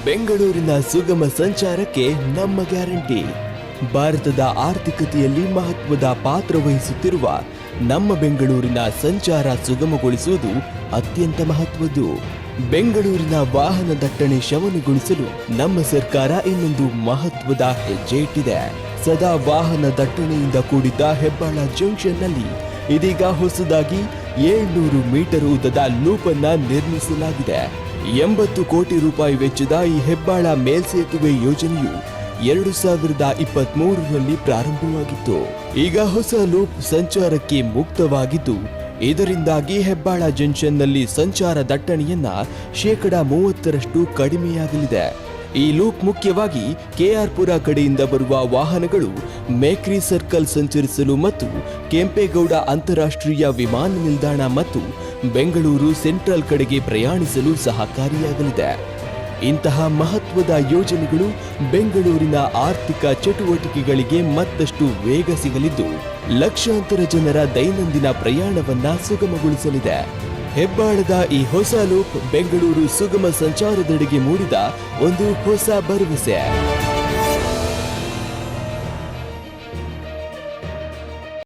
ಬೆಂಗಳೂರಿನ ಸುಗಮ ಸಂಚಾರಕ್ಕೆ ನಮ್ಮ ಗ್ಯಾರಂಟಿ. ಭಾರತದ ಆರ್ಥಿಕತೆಯಲ್ಲಿ ಮಹತ್ವದ ಪಾತ್ರ ವಹಿಸುತ್ತಿರುವ ನಮ್ಮ ಬೆಂಗಳೂರಿನ ಸಂಚಾರ ಸುಗಮಗೊಳಿಸುವುದು ಅತ್ಯಂತ ಮಹತ್ವದ್ದು. ಬೆಂಗಳೂರಿನ ವಾಹನ ದಟ್ಟಣೆ ಶಮನಗೊಳಿಸಲು ನಮ್ಮ ಸರ್ಕಾರ ಇನ್ನೊಂದು ಮಹತ್ವದ ಹೆಜ್ಜೆ ಇಟ್ಟಿದೆ. ಸದಾ ವಾಹನ ದಟ್ಟಣೆಯಿಂದ ಕೂಡಿದ್ದ ಹೆಬ್ಬಾಳ ಜಂಕ್ಷನ್ನಲ್ಲಿ ಇದೀಗ ಹೊಸದಾಗಿ 700 ಮೀಟರ್ ಉದ್ದದ ಲೂಪ್ ಅನ್ನ ನಿರ್ಮಿಸಲಾಗಿದೆ. 80 ಕೋಟಿ ರೂಪಾಯಿ ವೆಚ್ಚದ ಈ ಹೆಬ್ಬಾಳ ಮೇಲ್ಸೇತುವೆ ಯೋಜನೆಯು 2023ರಲ್ಲಿ ಪ್ರಾರಂಭವಾಗಿತ್ತು. ಈಗ ಹೊಸ ಲೂಪ್ ಸಂಚಾರಕ್ಕೆ ಮುಕ್ತವಾಗಿದ್ದು, ಇದರಿಂದಾಗಿ ಹೆಬ್ಬಾಳ ಜಂಕ್ಷನ್ನಲ್ಲಿ ಸಂಚಾರ ದಟ್ಟಣೆಯನ್ನ 30% ಕಡಿಮೆಯಾಗಲಿದೆ. ಈ ಲೂಪ್ ಮುಖ್ಯವಾಗಿ ಕೆಆರ್ ಪುರ ಕಡೆಯಿಂದ ಬರುವ ವಾಹನಗಳು ಮೇಕ್ರಿ ಸರ್ಕಲ್ ಸಂಚರಿಸಲು ಮತ್ತು ಕೆಂಪೇಗೌಡ ಅಂತಾರಾಷ್ಟ್ರೀಯ ವಿಮಾನ ನಿಲ್ದಾಣ ಮತ್ತು ಬೆಂಗಳೂರು ಸೆಂಟ್ರಲ್ ಕಡೆಗೆ ಪ್ರಯಾಣಿಸಲು ಸಹಕಾರಿಯಾಗಲಿದೆ. ಇಂತಹ ಮಹತ್ವದ ಯೋಜನೆಗಳು ಬೆಂಗಳೂರಿನ ಆರ್ಥಿಕ ಚಟುವಟಿಕೆಗಳಿಗೆ ಮತ್ತಷ್ಟು ವೇಗ ಸಿಗಲಿದ್ದು, ಲಕ್ಷಾಂತರ ಜನರ ದೈನಂದಿನ ಪ್ರಯಾಣವನ್ನ ಸುಗಮಗೊಳಿಸಲಿದೆ. ಹೆಬ್ಬಾಳದ ಈ ಹೊಸ ಲೂಪ್ ಬೆಂಗಳೂರು ಸುಗಮ ಸಂಚಾರದೆಡೆಗೆ ಮೂಡಿದ ಒಂದು ಹೊಸ ಭರವಸೆ.